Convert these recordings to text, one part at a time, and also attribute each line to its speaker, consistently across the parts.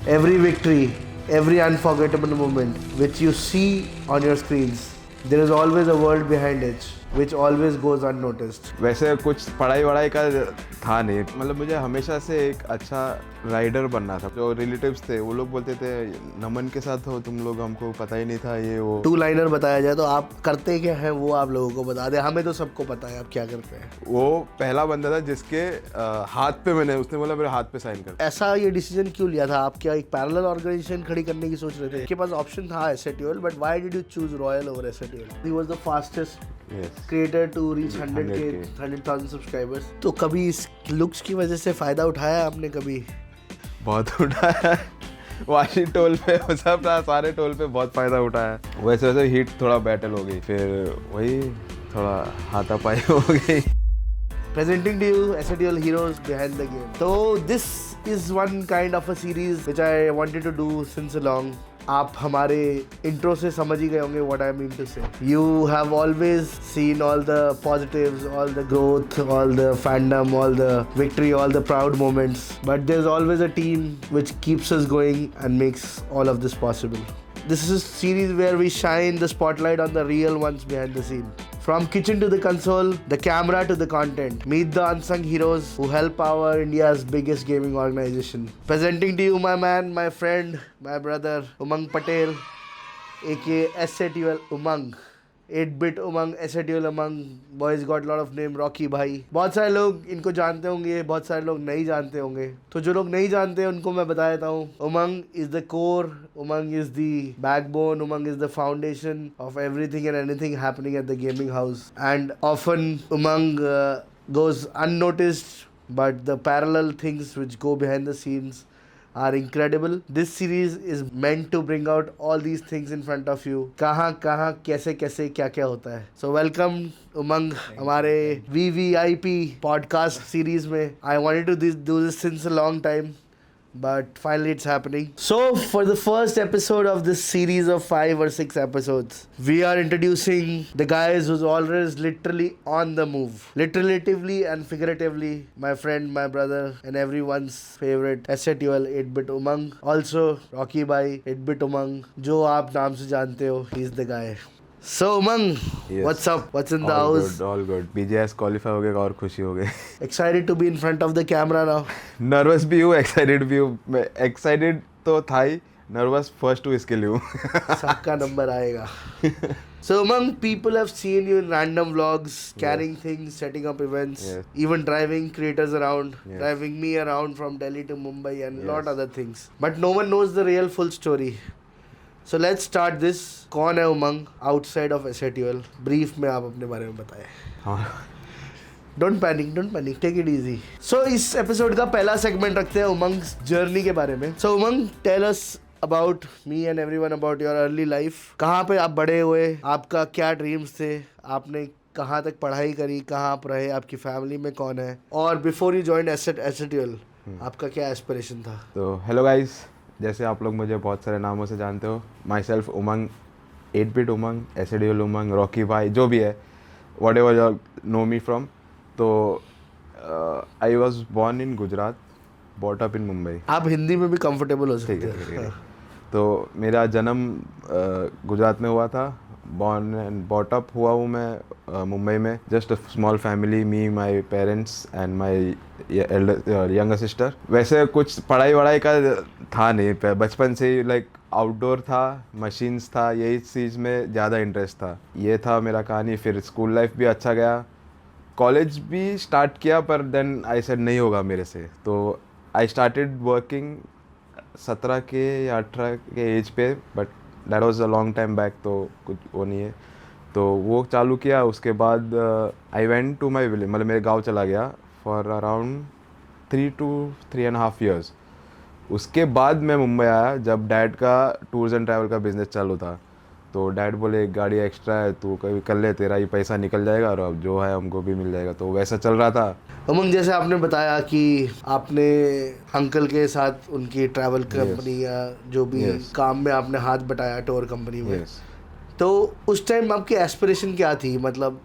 Speaker 1: Every victory, every unforgettable moment which you see on your screens, there is always a world behind it which always goes unnoticed.
Speaker 2: वैसे कुछ पढ़ाई वढ़ाई का था नहीं, मतलब मुझे हमेशा से एक अच्छा राइडर बनना था। जो रिलेटिव्स थे वो लोग बोलते थे नमन के साथ हो तुम लोग, हमको पता ही नहीं था ये वो।
Speaker 1: टू लाइनर बताया जाए तो आप करते क्या है वो आप लोगों को बता दे, हमें तो सबको पता है आप क्या करते हैं।
Speaker 2: वो पहला बंदा था जिसके हाथ पे उसने बोला मेरे हाथ पे साइन कर।
Speaker 1: ऐसा ये डिसीजन क्यों लिया था? आप क्या एक पैरेलल ऑर्गेनाइजेशन खड़ी करने की सोच रहे थे? आपके पास ऑप्शन था SATL, but why did you choose Royal over SATL? He was the fastest creator to reach 100,000 subscribers. तो कभी इस लुक्स की वजह से फायदा उठाया आपने? कभी
Speaker 2: बहुत उठाया वाशी टोल पे सब था, सारे टोल पे बहुत फायदा उठाया। वैसे वैसे हिट थोड़ा बैटल हो गई, फिर वही थोड़ा हाथापाई हो गई।
Speaker 1: Presenting to you SATL heroes behind the game. So this is one kind of a series which I wanted to do since long. आप हमारे इंट्रो से समझ ही गए होंगे what I mean to say. You have always seen all the positives, all the growth, all the fandom, all the victory, all the proud moments. But there's always a team which keeps us going and makes all of this possible. This is a series where we shine the spotlight on the real ones behind the scene. From kitchen to the console, the camera to the content. Meet the unsung heroes who help power India's biggest gaming organization. Presenting to you my man, my friend, my brother, Umang Patel, aka SATL Umang. 8-bit Umang, SATL Umang, boys got lot of name, Rocky भाई। बहुत सारे लोग इनको जानते होंगे, बहुत सारे लोग नहीं जानते होंगे। तो जो लोग नहीं जानते उनको मैं बता देता हूँ। Umang is the core, Umang is the backbone, Umang is the foundation of everything and anything happening at the gaming house. And often Umang goes unnoticed, but the parallel things which go behind the scenes are incredible. This series is meant to bring out all these things in front of you. कहाँ कैसे क्या क्या होता है. So welcome Umang हमारे VVIP podcast series में. I wanted to do this since a long time, but finally it's happening. So for the first episode of this series of 5 or 6 episodes, we are introducing the guys who's always literally on the move, literally and figuratively, my friend, my brother, and everyone's favorite SATL 8-bit Umang, also Rocky bhai 8-bit Umang, जो आप नाम से जानते हो. He's the guy. So Umang,
Speaker 2: Yes.
Speaker 1: what's up? What's in the
Speaker 2: All
Speaker 1: house?
Speaker 2: good, all good. BJS qualify हो गया और खुशी हो गई।
Speaker 1: Excited to be in front of the camera now.
Speaker 2: Nervous भी हूँ, एक्साइटेड भी हूँ। मैं एक्साइटेड तो था ही, नर्वस फर्स्ट टू इसके लिए हूँ।
Speaker 1: सबका नंबर आएगा। So Umang, people have seen you in random vlogs, carrying things, setting up events, even driving creators around, driving me around from Delhi to Mumbai and lot other things. But no one knows the real full story. So let's start this. कौन है Umang outside of SATL? Brief में आप अपने बारे में बताएं. Don't panic, take it easy. So इस episode का पहला segment रखते हैं Umang's journey के बारे में. So Umang, tell us about me and everyone about your early life. कहाँ पे आप बड़े हुए? आपका क्या dreams थे? आपने कहाँ तक पढ़ाई करी? कहाँ आप रहे? आपकी फैमिली में कौन है? और before you joined SATL, आपका क्या aspiration था?
Speaker 2: तो हेलो गाइस, जैसे आप लोग मुझे बहुत सारे नामों से जानते हो, myself Umang, 8-bit Umang, SATL Umang, Rocky भाई, जो भी है, whatever you know me from. तो I was born in Gujarat, brought up in Mumbai.
Speaker 1: आप हिंदी में भी कंफर्टेबल हो सकते हैं.
Speaker 2: तो मेरा जन्म गुजरात में हुआ था, बॉर्न एंड बॉट अप हुआ हूँ मैं मुंबई में. Just a small family, me, my parents and my younger sister. वैसे कुछ पढ़ाई वढ़ाई का था नहीं, बचपन से ही लाइक आउटडोर था, मशीन्स था, यही चीज़ में ज़्यादा इंटरेस्ट था. ये था मेरा कहानी. फिर स्कूल लाइफ भी अच्छा गया, कॉलेज भी स्टार्ट किया, पर देन आई सेड नहीं होगा मेरे से. तो आई स्टार्टेड वर्किंग 17 के या 18 के एज पे, but that was a long time back, तो कुछ वो नहीं है. तो वो चालू किया. उसके बाद I went to my village, मतलब मेरे गांव चला गया फॉर अराउंड 3 to 3.5 years. उसके बाद मैं मुंबई आया जब डैड का टूर्स एंड ट्रैवल का बिज़नेस चालू था. तो डैड बोले एक गाड़ी एक्स्ट्रा है, तू कभी कर ले, तेरा ही पैसा निकल जाएगा और अब जो है हमको भी मिल जाएगा. तो वैसा चल रहा था.
Speaker 1: उमंग, जैसे आपने बताया कि आपने अंकल के साथ उनकी ट्रैवल कंपनी या जो भी काम में आपने हाथ बटाया टूर कंपनी में, तो उस टाइम आपकी एस्पिरेशन क्या थी? मतलब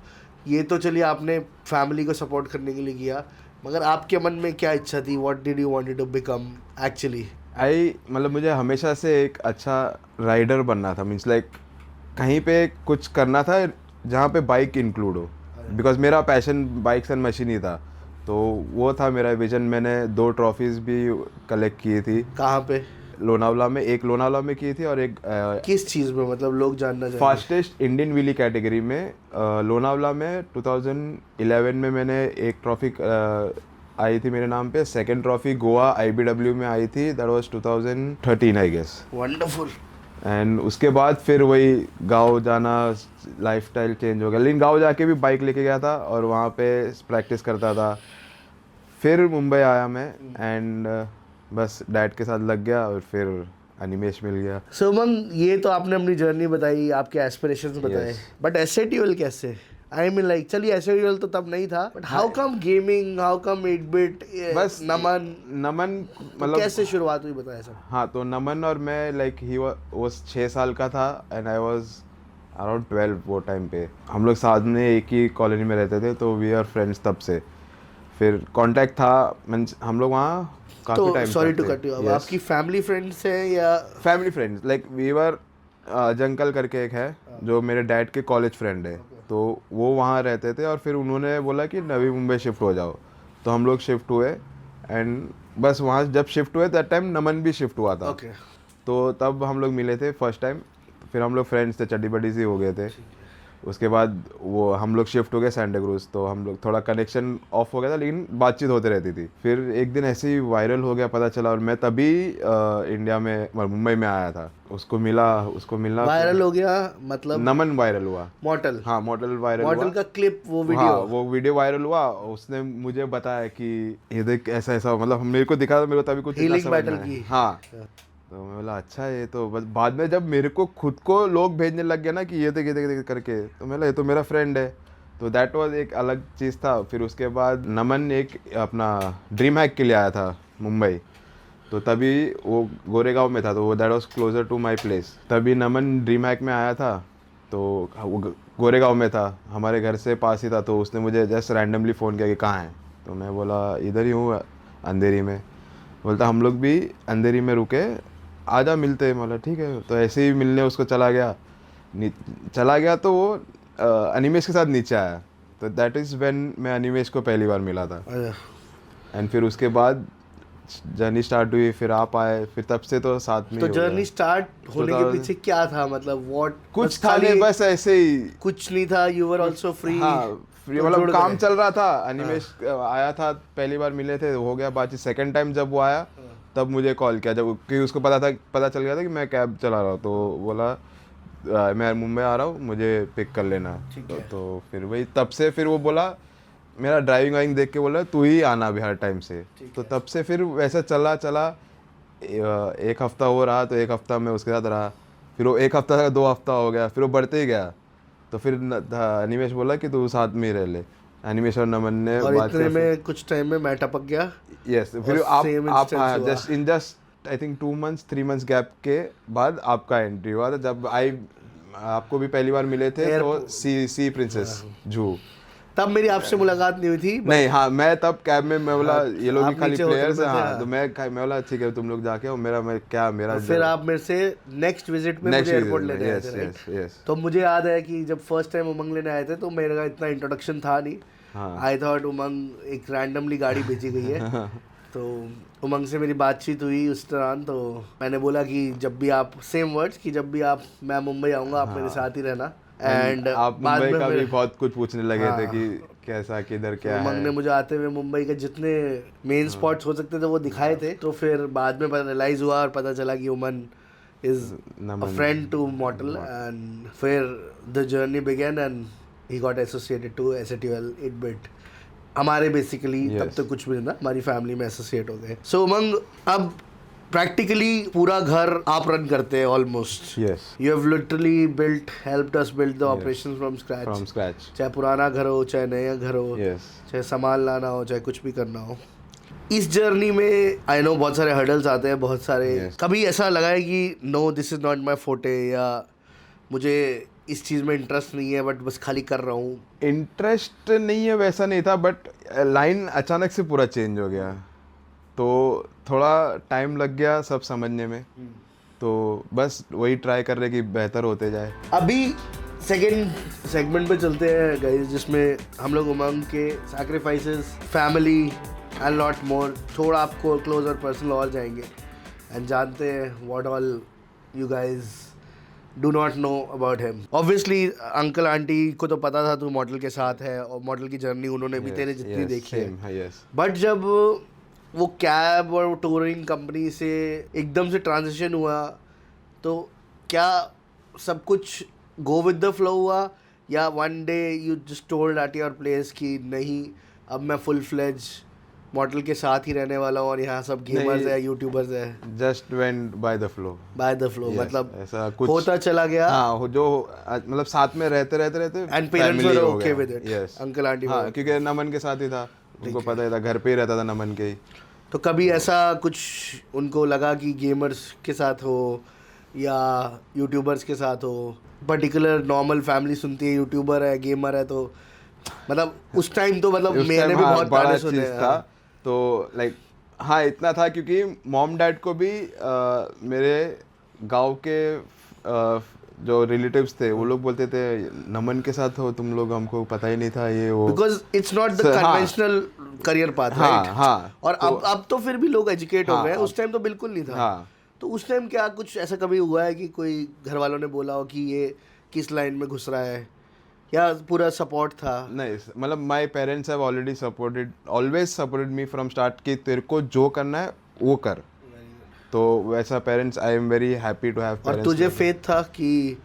Speaker 1: ये तो चलिए आपने फैमिली को सपोर्ट करने के लिए किया, मगर आपके मन में क्या इच्छा थी? What did you wanted to become actually
Speaker 2: मतलब मुझे हमेशा से एक अच्छा राइडर बनना था, मीन्स लाइक कहीं पे कुछ करना था जहाँ पे बाइक इंक्लूड हो, बिकॉज मेरा पैशन बाइक्स एंड मशीन ही था, तो वो था मेरा विजन। मैंने 2 ट्रॉफीज़ भी कलेक्ट की थी।
Speaker 1: कहाँ पे?
Speaker 2: लोनावला में, एक लोनावला में की थी और एक
Speaker 1: किस चीज़ में, मतलब लोग जानना चाहेंगे।
Speaker 2: फास्टेस्ट इंडियन व्हीली कैटेगरी में लोनावला में 2011 में मैंने एक ट्रॉफी आई थी मेरे नाम पे। सेकंड ट्रॉफी गोवा IBW में आई थी, that was 2013 I guess.
Speaker 1: Wonderful.
Speaker 2: And उसके बाद फिर वही गांव जाना, लाइफस्टाइल चेंज हो गया, लेकिन गांव जाके भी बाइक लेके गया था और वहाँ पे प्रैक्टिस करता था। फिर मुंबई आया मैं एंड बस डैड के साथ लग गया और फिर अनिमेश मिल गया।
Speaker 1: सो उमंग, ये तो आपने अपनी जर्नी बताई, आपके एस्पिरेशंस बताए, बट एसएटीएल कैसे? आई मीन लाइक, चलिए एसएटीएल तो तब नहीं था, but how come gaming, how come 8-bit?
Speaker 2: बस
Speaker 1: नमन
Speaker 2: मतलब
Speaker 1: तो कैसे शुरुआत हुई, बताया सब।
Speaker 2: हाँ, तो नमन और मैं लाइक ही वो 6 साल का था एंड आई वाज अराउंड 12 वो टाइम पे। हम लोग साथ में एक ही कॉलोनी में रहते थे, तो वी आर फ्रेंड्स तब से। फिर कांटेक्ट था, मीन्स हम लोग वहाँ काफ़ी
Speaker 1: तो
Speaker 2: time.
Speaker 1: Sorry to cut you, अब आपकी फैमिली फ्रेंड्स हैं या?
Speaker 2: Family friends, like we were jungle करके एक है जो मेरे डैड के कॉलेज फ्रेंड है, तो वो वहाँ रहते थे और फिर उन्होंने बोला कि नवी मुंबई शिफ्ट हो जाओ, तो हम लोग शिफ्ट हुए। एंड बस वहाँ जब शिफ्ट हुए दैट टाइम नमन भी शिफ्ट हुआ था।
Speaker 1: Okay.
Speaker 2: तो तब हम लोग मिले थे फर्स्ट टाइम। फिर हम लोग फ्रेंड्स थे, चड्डी बड्डी सी हो गए थे। उसके बाद वो हम लोग शिफ्ट हो गए सैंटा क्रूज, तो हम लोग थोड़ा कनेक्शन ऑफ हो गया था, लेकिन बातचीत होते रहती थी। फिर एक दिन ऐसे ही वायरल हो गया, पता चला, और मैं तभी इंडिया में मुंबई में आया था। उसको मिलना
Speaker 1: वायरल हो गया मतलब?
Speaker 2: नमन वायरल हुआ।
Speaker 1: मॉडल?
Speaker 2: हाँ, मॉडल वायरल हुआ।
Speaker 1: मॉडल का क्लिप, वो वीडियो?
Speaker 2: हाँ, वो वीडियो वायरल हुआ। उसने मुझे बताया कि ये देख ऐसा ऐसा, मतलब मेरे को दिखा, मेरे को तभी कुछ इतना समझ में आया। हाँ, तो मैं बोला अच्छा, ये तो बस बाद में जब मेरे को खुद को लोग भेजने लग गए ना कि ये देख करके, तो मैं बोला ये तो मेरा फ्रेंड है, तो दैट वाज एक अलग चीज़ था। फिर उसके बाद नमन एक अपना ड्रीम हैक के लिए आया था मुंबई, तो तभी वो गोरेगांव में था, तो वो that was closer to my place. तभी नमन ड्रीम हैक में आया था, तो वो गोरेगांव में था, हमारे घर से पास ही था। तो उसने मुझे जस्ट रैंडमली फ़ोन किया कि कहाँ है, तो मैं बोला इधर ही हूँ अंधेरी में। बोलता हम लोग भी अंधेरी में रुके, आजा मिलते हैं। बोला ठीक है। तो ऐसे ही मिलने उसको चला गया तो वो अनिमेश के साथ नीचे आया, तो दैट इज़ व्हेन मैं अनिमेश को पहली बार मिला था। एंड फिर उसके बाद जर्नी स्टार्ट हुई, फिर आप आए, फिर तब से तो साथ में।
Speaker 1: तो जर्नी स्टार्ट होने के पीछे क्या था, मतलब व्हाट?
Speaker 2: कुछ था नहीं, बस ऐसे ही
Speaker 1: कुछ नहीं था, यू वर आल्सो फ्री?
Speaker 2: हाँ, फ्री मतलब काम चल रहा था। अनिमेश आया था, पहली बार मिले थे, हो गया बातचीत। सेकंड टाइम जब वो आया तब मुझे कॉल किया, जब कि उसको पता चल गया था कि मैं कैब चला रहा हूँ, तो बोला मैं मुंबई आ रहा हूँ, मुझे पिक कर लेना। तो फिर वही तब से फिर वो बोला, मेरा ड्राइविंग वाइविंग देख के बोला तू ही आना भी हर टाइम से। तो तब से फिर वैसा चला एक हफ्ता हो रहा, तो एक हफ्ता में उसके साथ रहा, फिर वो एक हफ्ता का 2 हफ्ता हो गया, फिर वो बढ़ते ही गया। तो फिर अनिमेश बोला कि तू साथ में ही रह ले। अनिमेश और नमन ने
Speaker 1: और इतने में कुछ टाइम में मैं टपक गया।
Speaker 2: यस, फिर आप just I think 2 months 3 months gap के बाद आपका एंट्री हुआ था, जब आपको भी पहली बार मिले थे, तो सी प्रिंसेस जू, तब
Speaker 1: मेरी आपसे मुलाकात नहीं हुई थी।
Speaker 2: नहीं, हाँ, मैं तब कैब में, मैं बोला ये लोग खाली प्लेयर्स हैं, हाँ, तो मैं बोला ठीक है तुम लोग जाके आओ, मेरा
Speaker 1: फिर आप मेरे से नेक्स्ट विजिट में मुझे एयरपोर्ट लेने आए थे, राइट? तो मुझे याद है कि जब फर्स्ट टाइम उमंग लेने आए थे, तो मेरा इतना इंट्रोडक्शन था नहीं। आई थॉट उमंग एक रैंडमली गाड़ी भेजी गई है। तो उमंग से मेरी बातचीत हुई उस दौरान, तो मैंने बोला कि जब भी आप, सेम वर्ड्स, कि जब भी मैं मुंबई आऊँगा आप मेरे साथ ही रहना। एंड
Speaker 2: आप मुंबई का भी बहुत कुछ पूछने लगे थे कि कैसा, किधर, क्या है।
Speaker 1: उमंग ने मुझे आते हुए मुंबई के जितने मेन स्पॉट्स हो सकते थे वो दिखाए थे। तो फिर बाद में रियलाइज हुआ और पता चला कि उमन is a friend to model, and फिर the journey began and he got associated to SATL 8-bit। हमारे बेसिकली तब तक कुछ भी नहीं था, हमारी फैमिली में एसोसिएट हो गए। सो उमंग, अब प्रैक्टिकली पूरा घर आप रन करते हैं almost.
Speaker 2: Yes,
Speaker 1: you have literally helped us build the operations from scratch. चाहे पुराना घर हो, चाहे नया घर हो, चाहे सामान लाना हो, चाहे कुछ भी करना हो। इस जर्नी में आई नो बहुत सारे हर्डल्स आते हैं, बहुत सारे। कभी ऐसा लगा है कि no this is not my photo, या मुझे इस चीज़ में इंटरेस्ट नहीं है, बट बस खाली कर रहा हूँ? इंटरेस्ट
Speaker 2: नहीं है वैसा नहीं था, बट लाइन अचानक से पूरा चेंज हो गया, तो थोड़ा टाइम लग गया सब समझने में, तो बस वही ट्राई कर रहे कि बेहतर होते जाए।
Speaker 1: अभी सेकंड सेगमेंट पे चलते हैं गाइस, जिसमें हम लोग उमंग के sacrifices, family and lot more, थोड़ा आपको क्लोजर पर्सनल और जाएंगे एंड जानते हैं what all you guys do not know about him. Obviously uncle aunty को तो पता था तू मॉडल के साथ है और मॉडल की जर्नी उन्होंने भी तेरे जितनी देखी है, बट जब वो कैब और टूरिंग कंपनी से एकदम से ट्रांजिशन हुआ तो क्या सब कुछ गो विद द फ्लो हुआ, या one day you just told at your place कि नहीं अब मैं फुल फ्लेज मॉडल के साथ ही रहने वाला हूँ और यहाँ सब गेमर्स है, यूट्यूबर्स है?
Speaker 2: Just went by the flow.
Speaker 1: मतलब
Speaker 2: ऐसा कुछ
Speaker 1: होता चला गया।
Speaker 2: हाँ, जो मतलब साथ में रहते
Speaker 1: and parents were okay with it.
Speaker 2: Yes,
Speaker 1: uncle aunty,
Speaker 2: हाँ, क्योंकि नमन के साथ ही था, उनको पता ही था, घर पे ही रहता था नमन के ही।
Speaker 1: तो कभी ऐसा कुछ उनको लगा कि गेमर्स के साथ हो या यूट्यूबर्स के साथ हो? पर्टिकुलर नॉर्मल फैमिली सुनती है यूट्यूबर है, गेमर है, तो मतलब उस टाइम तो मतलब मैंने भी बहुत ताने सुने
Speaker 2: था। तो लाइक हाँ, इतना था क्योंकि मॉम डैड को भी मेरे गांव के जो रिलेटिव्स थे वो लोग बोलते थे नमन के साथ हो तुम लोग, हमको पता ही नहीं था ये वो, because
Speaker 1: it's not the conventional career path, right?
Speaker 2: हाँ,
Speaker 1: और अब तो फिर भी लोग एजुकेट हो गए, उस टाइम तो बिल्कुल नहीं था।
Speaker 2: हाँ,
Speaker 1: तो उस टाइम क्या कुछ ऐसा कभी हुआ है कि कोई घर वालों ने बोला हो कि ये किस लाइन में घुस रहा है, या पूरा सपोर्ट था?
Speaker 2: नहीं, मतलब my parents have already always supported me from start कि तेरे को जो करना है वो कर। तो वैसा parents, I am very happy to have parents.
Speaker 1: और तुझे फेथ था कि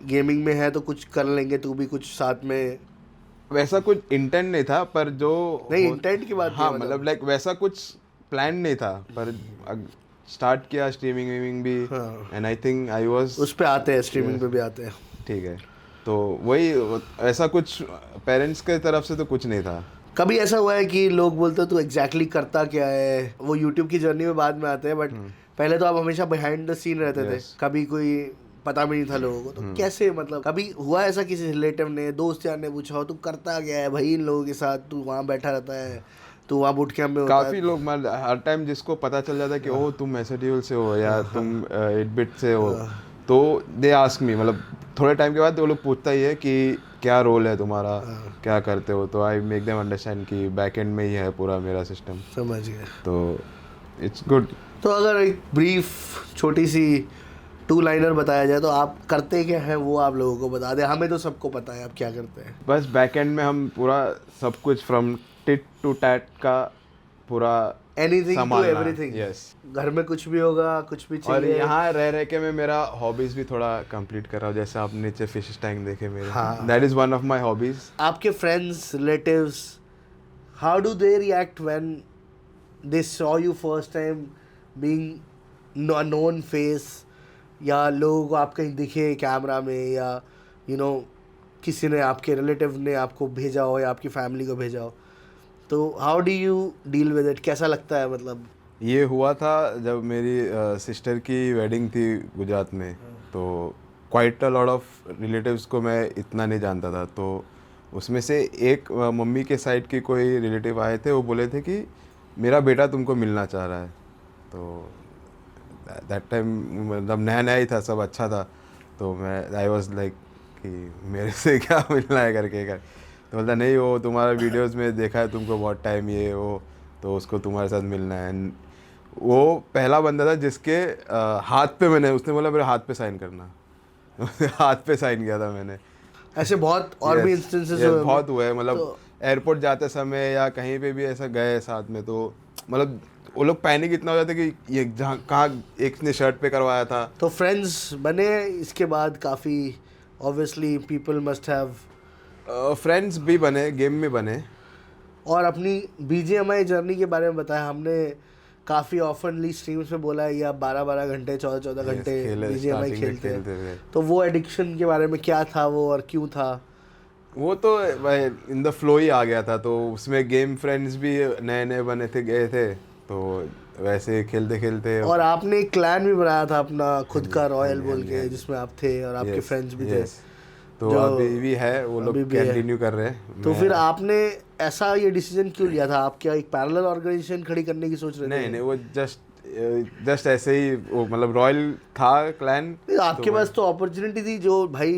Speaker 1: गेमिंग में है तो कुछ कर लेंगे, तू भी कुछ साथ में?
Speaker 2: वैसा कुछ इंटेंट नहीं था, पर जो
Speaker 1: नहीं, इंटेंट की बात
Speaker 2: हाँ, मतलब लाइक वैसा कुछ प्लान नहीं था, पर स्टार्ट किया स्ट्रीमिंग वीमिंग भी, and I think I was
Speaker 1: उस पे आते हैं, स्ट्रीमिंग पे भी आते हैं,
Speaker 2: ठीक है। तो वही, ऐसा कुछ पेरेंट्स के तरफ से तो कुछ नहीं था।
Speaker 1: कभी ऐसा हुआ है कि लोग बोलते हो तू एग्जैक्टली करता क्या है? वो यूट्यूब की जर्नी में बाद में आते हैं, बट पहले तो आप हमेशा बिहाइंड द सीन रहते थे, कभी कोई पता भी नहीं था लोगों को, तो कैसे, मतलब कभी हुआ ऐसा किसी रिलेटिव ने, दोस्त यार ने पूछा हो तू करता क्या है भाई इन लोगों के साथ, तू वहाँ बैठा रहता है, तू वहाँ बूट कैंप में होता है?
Speaker 2: काफ़ी लोग, हर टाइम जिसको पता चल जाता है कि ओह तुम एसएडीएल से हो या तुम 8-बिट से हो, तो दे आस्क मी, मतलब थोड़े टाइम के बाद वो लोग पूछता ही है कि क्या रोल है तुम्हारा, क्या करते हो, तो आई मेक देम अंडरस्टैंड कि बैक एंड में ही है पूरा मेरा सिस्टम।
Speaker 1: समझ गया,
Speaker 2: तो इट्स गुड।
Speaker 1: तो अगर एक ब्रीफ छोटी सी 2 लाइनर बताया जाए तो आप करते क्या है वो आप लोगों को बता दें, हमें तो सबको पता है आप क्या करते हैं।
Speaker 2: बस बैक एंड में हम पूरा सब कुछ फ्रॉम टिट टू टैट का पूरा
Speaker 1: एनीथिंग टू एवरीथिंग।
Speaker 2: यस,
Speaker 1: घर में कुछ भी होगा, कुछ भी चाहिए।
Speaker 2: और यहाँ रह के मैं मेरा हॉबीज भी थोड़ा कंप्लीट कर रहा हूँ, जैसे आप नीचे फिश टैंक देखे मेरे, that is one of my hobbies.
Speaker 1: आपके friends, relatives, how do they react when they saw you first time being a known face, या लोगों को आप कहीं दिखे कैमरा में, या किसी ने, आपके रिलेटिव ने आपको भेजा हो या आपकी फैमिली को भेजा हो, तो how do you deal with it? कैसा लगता है? मतलब
Speaker 2: ये हुआ था जब मेरी सिस्टर की वेडिंग थी गुजरात में, तो quite a lot of relatives को मैं इतना नहीं जानता था, तो उसमें से एक मम्मी के साइड के कोई रिलेटिव आए थे, वो बोले थे कि मेरा बेटा तुमको मिलना चाह रहा है। तो दैट टाइम मतलब नया नया ही था, सब अच्छा था, तो मैं आई वाज लाइक कि मेरे से क्या मिलना है करके तो बोलता नहीं, वो तुम्हारा वीडियोस में देखा है तुमको बहुत टाइम, ये वो, तो उसको तुम्हारे साथ मिलना है। एंड वो पहला बंदा था जिसके हाथ पे उसने बोला मेरे हाथ पे साइन करना हाथ पे साइन किया था मैंने।
Speaker 1: ऐसे बहुत और भी इंस्टेंसेस
Speaker 2: बहुत हुए हैं, मतलब एयरपोर्ट जाते समय या कहीं पे भी ऐसा गए साथ में, तो मतलब वो लोग पैनिक इतना हो जाते कि ये जहाँ कहाँ एक ने शर्ट पे करवाया था।
Speaker 1: तो फ्रेंड्स बने इसके बाद काफ़ी, obviously people must have,
Speaker 2: friends भी बने, गेम में बने।
Speaker 1: और अपनी BGMI जर्नी के बारे में बताया हमने, काफ़ी ऑफनली स्ट्रीम्स में बोला है, या 12-12 घंटे 14-14 घंटे BGMI खेलते हैं, तो वो एडिक्शन के बारे में क्या था वो और क्यों था?
Speaker 2: वो तो इन द फ्लो ही आ गया था, तो उसमें गेम फ्रेंड्स भी नए नए बने थे, गए थे, तो वैसे खेलते खेलते।
Speaker 1: और आपने एक क्लैन भी बनाया था अपना खुद का, रॉयल बोल के, जिसमें आप थे और आपके फ्रेंड्स भी थे,
Speaker 2: तो अभी भी है, वो लोग कंटिन्यू कर रहे हैं।
Speaker 1: तो फिर आपने ऐसा ये डिसीजन क्यों लिया था? आप क्या एक पैरेलल ऑर्गेनाइजेशन खड़ी करने की सोच रहे थे?
Speaker 2: नहीं, वो जस्ट जस्ट ऐसे ही वो मतलब रॉयल था क्लैन।
Speaker 1: आपके पास तो अपॉर्चुनिटी थी जो भाई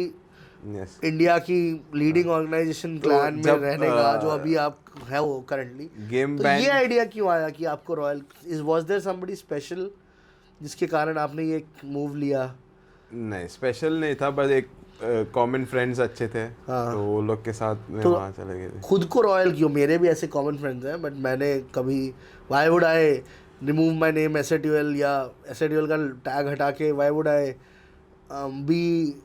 Speaker 2: यस
Speaker 1: इंडिया की लीडिंग ऑर्गेनाइजेशन
Speaker 2: तो
Speaker 1: क्लैन में
Speaker 2: जब,
Speaker 1: रहने का, जो अभी आप है वो करंटली,
Speaker 2: गेम
Speaker 1: तो
Speaker 2: बैन
Speaker 1: ये आइडिया क्यों आया कि आपको Royal, is was there somebody special जिसके कारण आपने ये मूव लिया?
Speaker 2: नहीं स्पेशल नहीं था, बस एक कॉमन फ्रेंड्स अच्छे थे
Speaker 1: हाँ।
Speaker 2: तो वो लोग के साथ में
Speaker 1: तो
Speaker 2: वहाँ चले गए थे।
Speaker 1: खुद को रॉयल क्यों? मेरे भी ऐसे कॉमन फ्रेंड्स हैं, बट मैंने कभी why would I remove my name SATL या एसएटीएल का टैग हटा के why would I be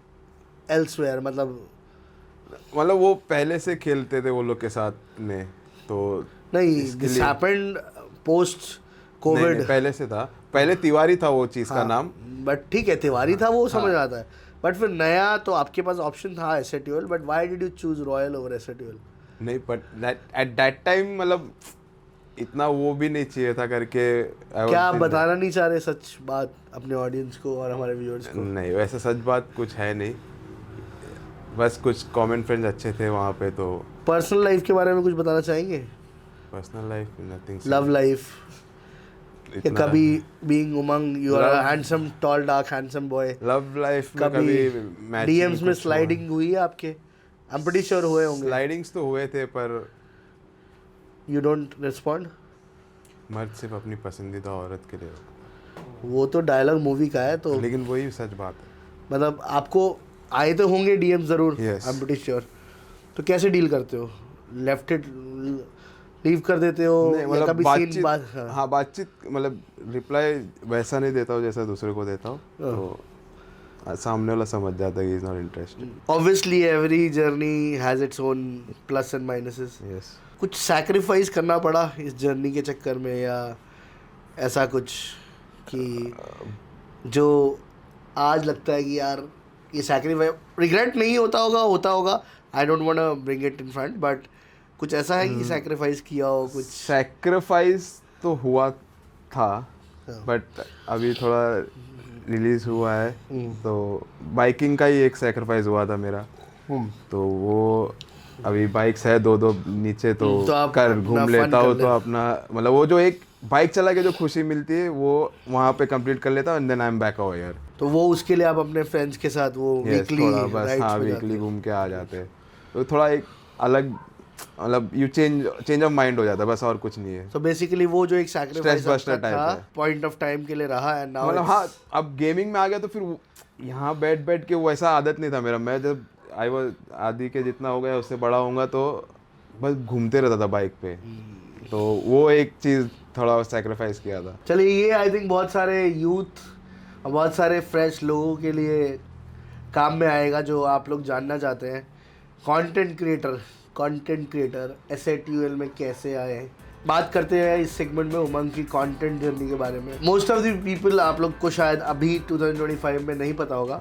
Speaker 1: elsewhere, मतलब
Speaker 2: वो पहले से खेलते थे वो लोग के साथ में, तो
Speaker 1: नहीं,
Speaker 2: इसके
Speaker 1: दिस
Speaker 2: लिए-
Speaker 1: हैपेंड पोस्ट
Speaker 2: नहीं,
Speaker 1: कोविड।
Speaker 2: पहले से था, पहले तिवारी था वो चीज़ का नाम।
Speaker 1: बट ठीक है, तिवारी था वो समझ आता है, बट फिर नया तो आपके पास ऑप्शन था SATL, but why did you choose Royal over एसएटीएल?
Speaker 2: नहीं बट एट दैट टाइम मतलब इतना वो भी नहीं चाहिए था करके।
Speaker 1: क्या आप बताना नहीं चाह रहे सच बात अपने ऑडियंस को और हमारे व्यूअर्स को?
Speaker 2: नहीं वैसे सच बात कुछ है नहीं, बस कुछ कॉमन फ्रेंड्स अच्छे थे वहाँ पे तो।
Speaker 1: पर्सनल लाइफ के बारे में कुछ बताना चाहेंगे?
Speaker 2: Personal life nothing.
Speaker 1: Love life या कभी being Umang, you are a handsome tall dark handsome boy,
Speaker 2: love life में
Speaker 1: कभी
Speaker 2: कभी
Speaker 1: डीएम्स में स्लाइडिंग हुई है आपके? आई एम प्रीटी श्योर हुए होंगे।
Speaker 2: स्लाइडिंग्स तो हुए थे पर
Speaker 1: यू डोंट रिस्पॉन्ड?
Speaker 2: मर्द सिर्फ अपनी पसंदीदा औरत के लिए,
Speaker 1: वो तो डायलॉग मूवी का है, तो
Speaker 2: लेकिन वही सच बात है।
Speaker 1: मतलब आपको आए तो होंगे डीएम जरूर,
Speaker 2: Yes.
Speaker 1: I am pretty sure. तो कैसे डील करते हो? लेफ्ट इट लीव कर देते हो
Speaker 2: नहीं
Speaker 1: या
Speaker 2: मतलब
Speaker 1: कभी सीन
Speaker 2: बातचीत, हाँ बातचीत मतलब रिप्लाई वैसा नहीं देता हूँ जैसा दूसरे को देता हूँ, तो सामने वाला समझ जाता है कि is not interested.
Speaker 1: Obviously every journey has its one plus and minuses.
Speaker 2: Yes
Speaker 1: कुछ सैक्रिफाइस करना पड़ा इस जर्नी के चक्कर में, या ऐसा कुछ कि जो आज लगता है कि यार ये सैक्रिफाइस, रिग्रेट नहीं होता होगा, I don't want to bring it in front, but कुछ ऐसा है कि सैक्रिफाइस किया हो कुछ?
Speaker 2: सैक्रिफाइस तो हुआ था,
Speaker 1: हाँ।
Speaker 2: बट अभी थोड़ा रिलीज हुआ है, तो बाइकिंग का ही एक सैक्रिफाइस हुआ था मेरा, तो वो अभी बाइक्स है दो नीचे, तो
Speaker 1: आप
Speaker 2: कर
Speaker 1: अपना
Speaker 2: घूम
Speaker 1: fun
Speaker 2: लेता
Speaker 1: कर
Speaker 2: हूँ,
Speaker 1: ले।
Speaker 2: तो अपना मतलब वो जो एक बाइक चला के जो खुशी मिलती है वो वहाँ पे कंप्लीट कर लेता हूँ, and then I am back over here.
Speaker 1: तो वो उसके लिए आप अपने फ्रेंड्स के साथ वो वीकली
Speaker 2: थोड़ा बस हाँ वीकली घूम के आ जाते हैं, तो थोड़ा एक अलग मतलब यू चेंज ऑफ माइंड हो जाता है, बस और कुछ नहीं है।
Speaker 1: सो बेसिकली वो जो एक सैक्रिफाइस
Speaker 2: Stress buster type
Speaker 1: था
Speaker 2: है।
Speaker 1: पॉइंट ऑफ टाइम के लिए रहा, एंड नाउ
Speaker 2: मतलब हाँ अब गेमिंग में आ गया तो फिर यहाँ बैठ के वैसा आदत नहीं था मेरा। मैं जब आई वाज आदि के जितना हो गया उससे बड़ा होऊंगा तो बस घूमते रहता था बाइक पे, तो वो एक चीज़ थोड़ा सैक्रिफाइस किया था।
Speaker 1: चलिए, ये आई थिंक बहुत सारे यूथ और बहुत सारे फ्रेश लोगों के लिए काम में आएगा जो आप लोग जानना चाहते हैं। कंटेंट क्रिएटर एसएटीएल में कैसे आए, बात करते हैं इस सेगमेंट में उमंग की कंटेंट जर्नी के बारे में। मोस्ट ऑफ द पीपल, आप लोग को शायद अभी 2025 में नहीं पता होगा,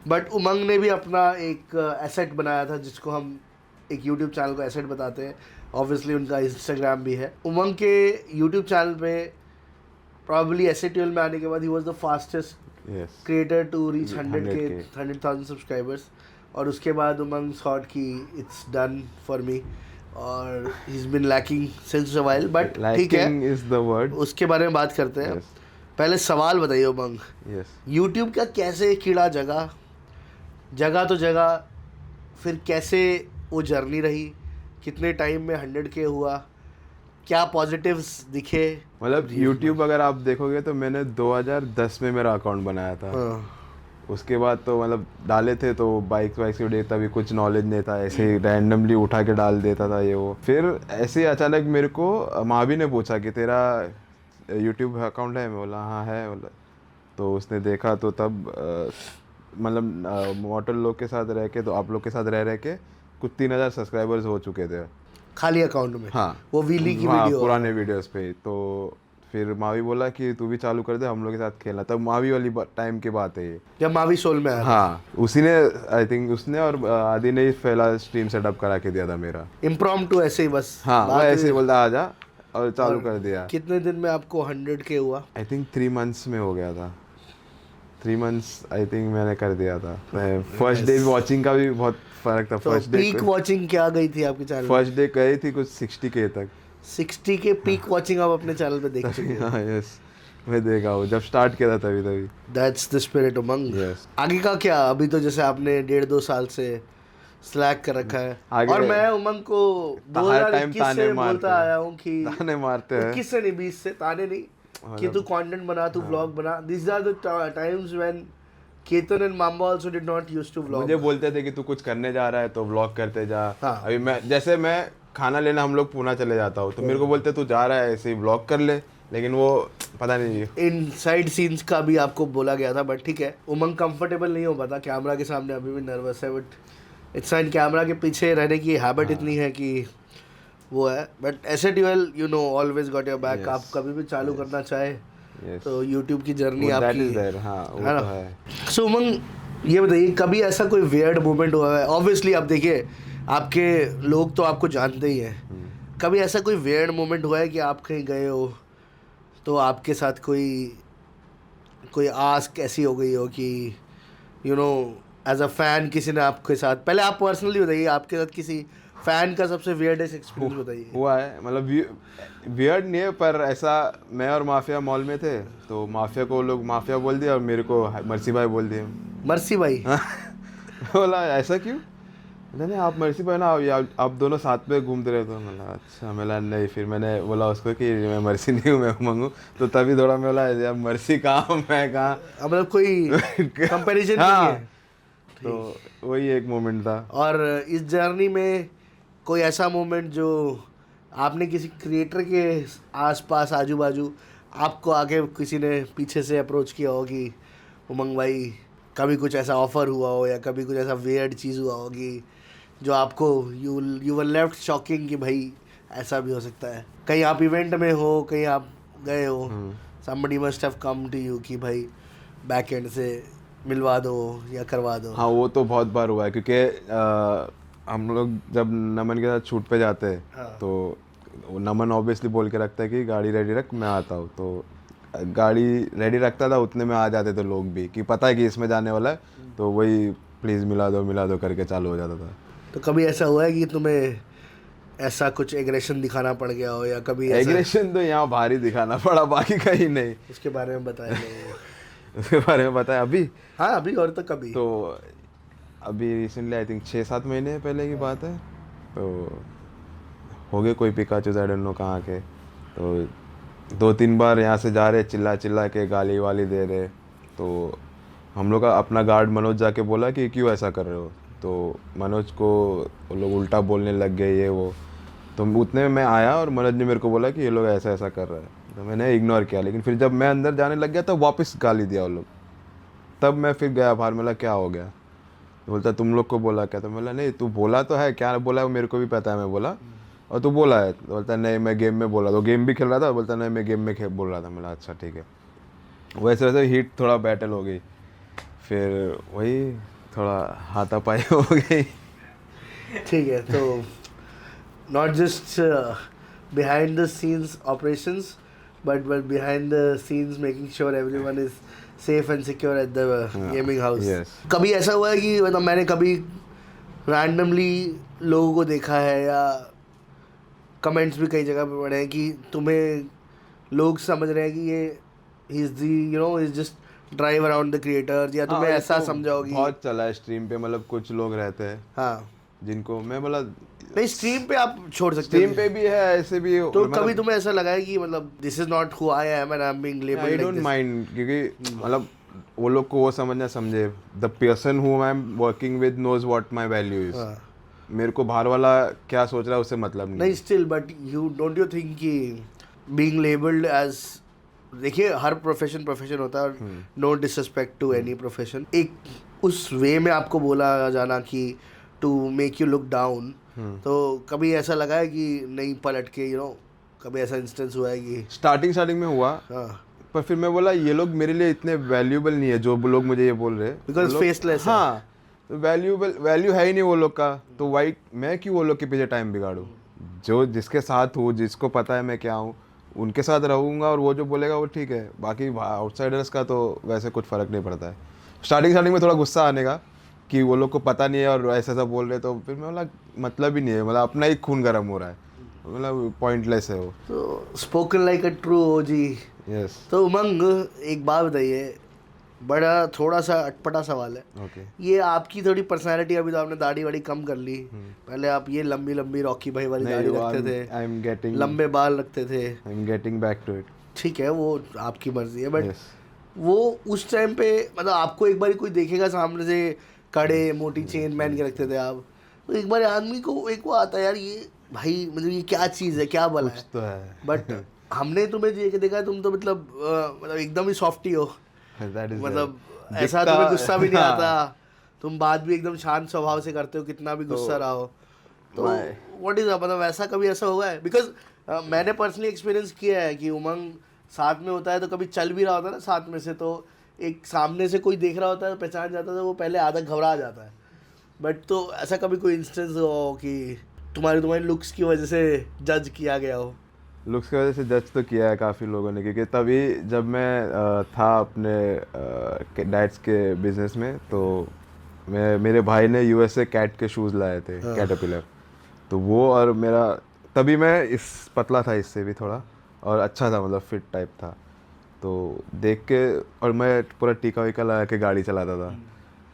Speaker 1: बट उमंग ने भी अपना एक एसेट बनाया था जिसको हम एक यूट्यूब चैनल को एसेट बताते हैं। ऑब्वियसली उनका इंस्टाग्राम भी है। उमंग के यूट्यूब चैनल पे प्रॉब्ली एसएटीएल में आने के बाद ही was the fastest
Speaker 2: yes
Speaker 1: creator to reach
Speaker 2: 100K
Speaker 1: 100,000 subscribers, और उसके बाद उमंग थॉट कि इट्स डन फॉर मी, और he is been lacking since a while, but ठीक है,
Speaker 2: लैकिंग इज द वर्ड।
Speaker 1: उसके बारे में बात करते हैं।
Speaker 2: Yes.
Speaker 1: पहले सवाल बताइए उमंग,
Speaker 2: यस
Speaker 1: यूट्यूब का कैसे कीड़ा जगह तो जगह, फिर कैसे वो जर्नी रही, कितने टाइम में 100K हुआ, क्या पॉजिटिव्स दिखे?
Speaker 2: मतलब यूट्यूब अगर आप देखोगे तो मैंने 2010 में मेरा अकाउंट बनाया था। उसके बाद तो मतलब डाले थे तो बाइक वाइक से तभी कुछ नॉलेज नहीं था, ऐसे ही रैंडमली उठा के डाल देता था ये वो। फिर ऐसे ही अचानक मेरे को मावी ने पूछा कि तेरा यूट्यूब अकाउंट है? मैं बोला हाँ है। बोला तो उसने देखा तो तब मतलब मॉडल लोग के साथ रह के, तो आप लोग के साथ रह के कुछ 3000 सब्सक्राइबर्स हो चुके थे
Speaker 1: खाली अकाउंट में।
Speaker 2: हाँ
Speaker 1: वो वीली की
Speaker 2: हाँ,
Speaker 1: वीडियो
Speaker 2: पुराने वीडियोस पे। तो फिर मावी बोला कि तू भी चालू कर दे, हम लोग के साथ खेलना। तब मावी वाली टाइम की बात है ये,
Speaker 1: जब मावी सोल में आया था।
Speaker 2: हाँ उसी ने आई थिंक उसने और आदि ने ही पहला स्ट्रीम सेटअप करा के दिया था मेरा।
Speaker 1: इम्प्रॉम्प्टू ऐसे ही बस।
Speaker 2: हाँ वो
Speaker 1: बात
Speaker 2: ऐसे ही
Speaker 1: हुई।
Speaker 2: बोलता आ जा, और चालू कर दिया।
Speaker 1: कितने दिन में आपको 100K हुआ?
Speaker 2: आई थिंक 3 months में हो गया था। 3 months आई थिंक मैंने कर दिया था। फर्स्ट डे वॉचिंग का भी बहुत फर्क था।
Speaker 1: तो
Speaker 2: फर्स्ट डे
Speaker 1: पीक वॉचिंग क्या गई थी आपके चैनल?
Speaker 2: फर्स्ट डे गई थी कुछ 60K तक।
Speaker 1: 60K पीक वॉचिंग आप अपने चैनल पे देख चुके हैं।
Speaker 2: हाँ यस। मैं देखा हूँ जब स्टार्ट किया था तभी तभी।
Speaker 1: That's the spirit Umang.
Speaker 2: Yes.
Speaker 1: आगे का क्या, अभी तो जैसे आपने 1.5-2 साल से स्लैक कर रखा है,
Speaker 2: आगे
Speaker 1: और मैं उमंग को
Speaker 2: हर टाइम
Speaker 1: 2021
Speaker 2: ताने
Speaker 1: से
Speaker 2: मारते
Speaker 1: बोलता
Speaker 2: हैं।
Speaker 1: आया हूँ कि
Speaker 2: ताने मारते हैं।
Speaker 1: 21 से नहीं, 20 से, ताने नहीं, कि तू कंटेंट बना, तू व्लॉग बना। This are the times when Ketan and मामा also did not used to vlog.
Speaker 2: मुझे बोलते थे कि तू कुछ करने जा रहा है तो व्लॉग करते जा।
Speaker 1: हाँ।
Speaker 2: अभी मैं खाना लेना हम लोग पूना चले जाता हूँ तो मेरे को बोलते तू जा रहा है ऐसे ही व्लॉग कर ले, लेकिन वो पता नहीं।
Speaker 1: इनसाइड सीन्स का भी आपको बोला गया था, बट ठीक है, उमंग कंफर्टेबल नहीं हो पाता कैमरा के सामने, अभी भी नर्वस है, बट इट्स फाइन। कैमरा के पीछे रहने की हैबिट इतनी है कि वो है, but SATL you know always got your back. आप कभी भी चालू करना चाहे तो यूट्यूब की जर्नी आपकी
Speaker 2: हाँ वो
Speaker 1: है
Speaker 2: तो
Speaker 1: ना।
Speaker 2: है।
Speaker 1: सो उमंग ये बताइए, कभी ऐसा कोई वियर्ड मोमेंट हुआ है? ऑब्वियसली आप देखिए, आपके लोग तो आपको जानते ही हैं, कभी ऐसा कोई वियर्ड मोमेंट हुआ है कि आप कहीं गए हो तो आपके साथ कोई आस्क ऐसी हो गई हो कि you know as a fan किसी ने आपके साथ, पहले आप पर्सनली बताइए, आपके साथ किसी फैन का सबसे वियर्डेस्ट एक्सपीरियंस बताइए।
Speaker 2: हुआ है, मतलब वियर्ड नहीं है पर ऐसा, मैं और माफिया मॉल में थे तो माफिया को लोग माफिया बोल दिया और मेरे को मर्सी भाई बोल दिए।
Speaker 1: मर्सी भाई?
Speaker 2: बोला ऐसा क्यों? नहीं आप मर्सी भाई ना, आप दोनों साथ में घूमते रहे। तो मैं अच्छा, मैं नहीं, फिर मैंने बोला उसको कि मैं मर्सी नहीं हूँ, मैं मंगू। तो तभी थोड़ा मैं बोला यार मर्सी कहाँ मैं कहाँ,
Speaker 1: मतलब कोई कंपैरिजन नहीं
Speaker 2: हाँ।
Speaker 1: है।
Speaker 2: तो वही एक मोमेंट था।
Speaker 1: और इस जर्नी में कोई ऐसा मोमेंट जो आपने किसी क्रिएटर के आसपास आजू बाजू आपको आके किसी ने पीछे से अप्रोच किया हो कि उमंग भाई, कभी कुछ ऐसा ऑफर हुआ हो या कभी कुछ ऐसा वियर्ड चीज़ हुआ होगी जो आपको यू वर लेफ्ट शॉकिंग कि भाई ऐसा भी हो सकता है? कहीं आप इवेंट में हो, कहीं आप गए हो, somebody must have come to you कि भाई बैक एंड से मिलवा दो या करवा दो।
Speaker 2: हाँ वो तो बहुत बार हुआ है, क्योंकि हम लोग जब नमन के साथ शूट पे जाते हैं
Speaker 1: हाँ।
Speaker 2: तो वो नमन ऑब्वियसली बोल के रखता है कि गाड़ी रेडी रख, मैं आता हूँ। तो गाड़ी रेडी रखता था, उतने में आ जाते थे लोग भी कि पता है कि इसमें जाने वाला है, तो वही प्लीज़ मिला दो करके चालू हो जाता था।
Speaker 1: तो कभी ऐसा हुआ है कि तुम्हें ऐसा कुछ एग्रेशन दिखाना पड़ गया हो, या कभी ऐसा?
Speaker 2: एग्रेशन तो यहाँ भारी दिखाना पड़ा, बाकी कहीं नहीं।
Speaker 1: उसके बारे में बताया नहीं।
Speaker 2: उसके बारे में बताया अभी?
Speaker 1: हाँ अभी, और तो कभी?
Speaker 2: तो अभी रिसेंटली आई थिंक 6-7 महीने पहले की बात है, तो हो गए कोई पिकाचू आई डोंट नो कहाँ के, तो 2-3 बार यहाँ से जा रहे चिल्ला चिल्ला के गाली वाली दे रहे। तो हम लोग का अपना गार्ड मनोज जाके बोला कि क्यों ऐसा कर रहे हो, तो मनोज को वो लोग उल्टा बोलने लग गए ये वो। तो उतने में मैं आया और मनोज ने मेरे को बोला कि ये लोग ऐसा ऐसा कर रहे हैं, तो मैंने इग्नोर किया। लेकिन फिर जब मैं अंदर जाने लग गया तो वापस गाली दिया वो लोग। तब मैं फिर गया बाहर, बोला क्या हो गया, तो बोलता तुम लोग को बोला क्या? तो बोला नहीं तू बोला तो है, क्या बोला है मेरे को भी पता है, मैं बोला और तू बोला है। तो बोलता नहीं मैं गेम में बोला, तो गेम भी खेल रहा था। बोलता नहीं मैं गेम में बोल रहा था। बोला अच्छा ठीक है। वैसे वैसे हीट थोड़ा बैटल हो गई, फिर वही थोड़ा हाथापाई हो गई।
Speaker 1: ठीक है, तो not just behind the scenes operations but behind the scenes making sure everyone is safe and secure at the gaming house. कभी ऐसा हुआ है कि मतलब मैंने कभी रैंडमली लोगों को देखा है या कमेंट्स भी कई जगह पे पढ़े हैं कि तुम्हें लोग समझ रहे हैं कि ये is the you know is just drive around the creators, या तुम्हें ऐसा समझाओगी?
Speaker 2: बहुत चला है स्ट्रीम पे, मतलब कुछ लोग रहते हैं
Speaker 1: हाँ
Speaker 2: जिनको मैं बोला
Speaker 1: नहीं, स्ट्रीम पे आप छोड़ सकते
Speaker 2: स्ट्रीम पे भी है, ऐसे भी।
Speaker 1: तो कभी तुम्हें ऐसा लगा है कि मतलब this is not who I am and I am being labelled
Speaker 2: I
Speaker 1: like
Speaker 2: don't
Speaker 1: this?
Speaker 2: Mind, क्योंकि मतलब वो लोग को वो समझना समझे, the person who I am working with knows what my value is. मेरे को बाहर वाला क्या सोच रहा है उससे मतलब नहीं।
Speaker 1: नहीं still but you don't you think कि बीइंग लेबल्ड एज, देखिए हर प्रोफेशन होता है, और no disrespect to any profession, एक उस वे में आपको बोला जाना कि to make you look down, तो कभी ऐसा लगा है कि नहीं पलट के यू नो कभी ऐसा इंस्टेंस हुआ है कि?
Speaker 2: स्टार्टिंग में हुआ, पर फिर मैं बोला ये लोग मेरे लिए इतने वैल्यूएबल नहीं है जो लोग मुझे ये बोल रहे हैं,
Speaker 1: बिकॉज फेसलेस।
Speaker 2: हाँ वैल्यू है ही नहीं वो लोग का, तो वाइट मैं क्यों वो लोग के पीछे टाइम बिगाड़ूं? जो जिसके साथ हूँ, जिसको पता है मैं क्या हूँ, उनके साथ रहूँगा और वो जो बोलेगा वो ठीक है। बाकी आउटसाइडर्स का तो वैसे कुछ फ़र्क नहीं पड़ता है। स्टार्टिंग में थोड़ा गुस्सा आने का कि वो लोग को पता नहीं है और ऐसा बोल रहे, तो फिर मैं बोला मतलब ही नहीं है, मतलब अपना ही खून गर्म हो रहा है, मतलब पॉइंटलेस है वो।
Speaker 1: तो spoken like a true OG
Speaker 2: yes
Speaker 1: तो उमंग, एक बात बताइए, बड़ा थोड़ा सा अटपटा सवाल है।
Speaker 2: ओके
Speaker 1: ये आपकी थोड़ी पर्सनालिटी, अभी तो आपने दाढ़ी वाड़ी कम कर ली, पहले आप ये लंबी लंबी रॉकी भाई वाली दाढ़ी
Speaker 2: नहीं
Speaker 1: रखते थे,
Speaker 2: आई एम गेटिंग
Speaker 1: लंबे बाल रखते थे।
Speaker 2: बैक टू इट
Speaker 1: ठीक है, वो आपकी मर्जी है, बट
Speaker 2: यस
Speaker 1: वो उस टाइम पे मतलब आपको एक बार कोई देखेगा सामने से, कड़े मोटी चेन पहन के रखते थे आप, तो एक बार आदमी को एक वो आता है यार, ये भाई मतलब ये क्या चीज़ है, क्या बला
Speaker 2: कुछ
Speaker 1: है।
Speaker 2: तो है
Speaker 1: बट हमने तुम्हें देखा है, तुम तो मतलब एकदम ही सॉफ्टी हो,
Speaker 2: दैट इज
Speaker 1: मतलब ऐसा तुम्हें गुस्सा भी नहीं आता, तुम बात भी एकदम शांत स्वभाव से करते हो, कितना भी गुस्सा रहा हो। तो व्हाट इज मतलब ऐसा कभी ऐसा हुआ है? बिकॉज मैंने पर्सनली एक्सपीरियंस किया है कि उमंग साथ में होता है तो कभी चल भी रहा होता है ना साथ में से, तो एक सामने से कोई देख रहा होता है तो पहचान जाता है, तो वो पहले आधा घबरा जाता है। बट तो ऐसा कभी कोई इंस्टेंस हो कि तुम्हारी लुक्स की वजह से जज किया गया हो?
Speaker 2: लुक्स की वजह से जज तो किया है काफ़ी लोगों ने, क्योंकि तभी जब मैं था अपने डैड्स के बिजनेस में, तो मेरे भाई ने यूएसए कैट के शूज़ लाए थे, कैटरपिलर, तो वो और मेरा तभी मैं इस पतला था इससे भी थोड़ा, और अच्छा था मतलब फिट टाइप था, तो देख के, और मैं पूरा टीका वीका लगा के गाड़ी चलाता था,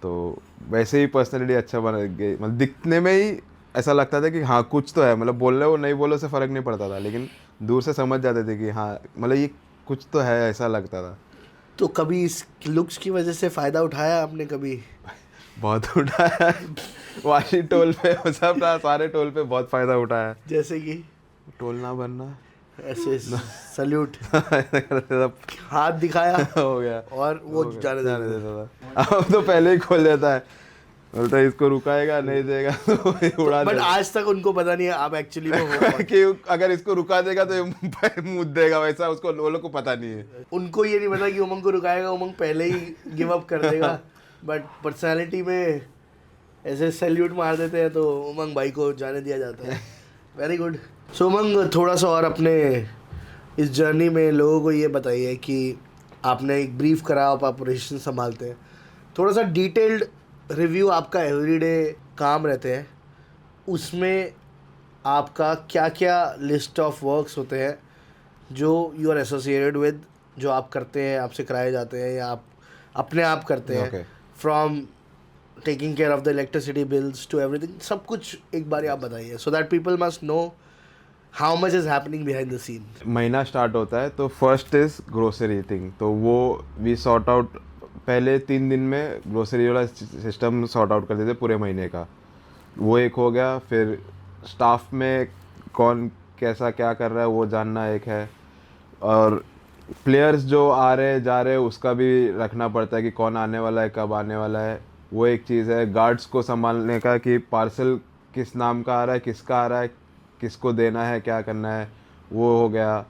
Speaker 2: तो वैसे ही पर्सनैलिटी अच्छा बन गई, मतलब दिखने में ही ऐसा लगता था कि हाँ कुछ तो है, मतलब बोल रहे हो नहीं बोलो से फ़र्क नहीं पड़ता था, लेकिन दूर से समझ जाते थे कि हाँ मतलब ये कुछ तो है, ऐसा लगता था।
Speaker 1: तो कभी इस लुक्स की वजह से फ़ायदा उठाया आपने कभी?
Speaker 2: बहुत उठाया वाशी टोल पे सब सारे टोल पे बहुत फ़ायदा उठाया।
Speaker 1: जैसे कि
Speaker 2: टोल ना बनना
Speaker 1: ऐसे सल्यूट
Speaker 2: सब
Speaker 1: हाथ दिखाया
Speaker 2: हो गया,
Speaker 1: और वो जाने
Speaker 2: देता था। अब तो पहले ही खोल देता है, बोलता है इसको रुकाएगा नहीं देगा तो ये उड़ा
Speaker 1: बट
Speaker 2: देगा।
Speaker 1: आज तक उनको पता नहीं है आप एक्चुअली में हो कौन।
Speaker 2: कि अगर इसको रुका देगा तो ये मुँह देगा, वैसा उसको वो लोग को पता नहीं है।
Speaker 1: उनको ये नहीं पता कि उमंग को रुकाएगा, उमंग पहले ही गिव अप कर देगा। बट पर्सनालिटी में ऐसे सैल्यूट मार देते हैं तो उमंग भाई को जाने दिया जाता है। Very good. सो उमंग, थोड़ा सा और अपने इस जर्नी में लोगों को ये बताइए कि आपने एक ब्रीफ करा, आप ऑपरेशन संभालते हैं, थोड़ा सा डिटेल्ड रिव्यू आपका एवरीडे काम रहते हैं, उसमें आपका क्या क्या लिस्ट ऑफ वर्क्स होते हैं जो यू आर एसोसिएटेड विद, जो आप करते हैं, आपसे कराए जाते हैं या आप अपने आप करते हैं,
Speaker 2: Okay.
Speaker 1: From taking care of the electricity bills to everything, सब कुछ एक बार आप बताइए, so that people must know how much is happening behind the scene.
Speaker 2: महीना स्टार्ट होता है तो फर्स्ट इज ग्रोसरी थिंग, तो वो वी सॉर्ट आउट, पहले 3 दिन में ग्रोसरी वाला सिस्टम सॉर्ट आउट करते थे पूरे महीने का, वो एक हो गया। फिर स्टाफ में कौन कैसा क्या कर रहा है वो जानना एक है, और प्लेयर्स जो आ रहे जा रहे उसका भी रखना पड़ता है कि कौन आने वाला है कब आने वाला है, वो एक चीज़ है। गार्ड्स को संभालने का कि पार्सल किस नाम का आ रहा है, किसका आ रहा है, किसको देना है, क्या करना है, वो हो गया।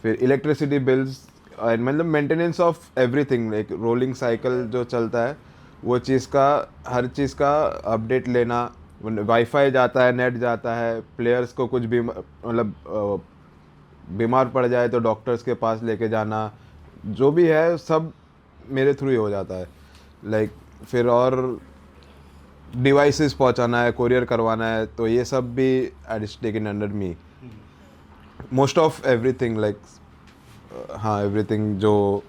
Speaker 2: फिर इलेक्ट्रिसिटी बिल्स, मतलब मेंटेनेंस ऑफ एवरीथिंग, एक रोलिंग साइकिल जो चलता है वो चीज़ का, हर चीज़ का अपडेट लेना। वाईफाई जाता है, नेट जाता है, प्लेयर्स को कुछ भी मतलब बीमार पड़ जाए तो डॉक्टर्स के पास लेके जाना, जो भी है सब मेरे थ्रू ही हो जाता है। लाइक फिर और डिवाइसेस पहुंचाना है, कोरियर करवाना है, तो ये सब भी is taken under me. Most of everything like हाँ एवरीथिंग जो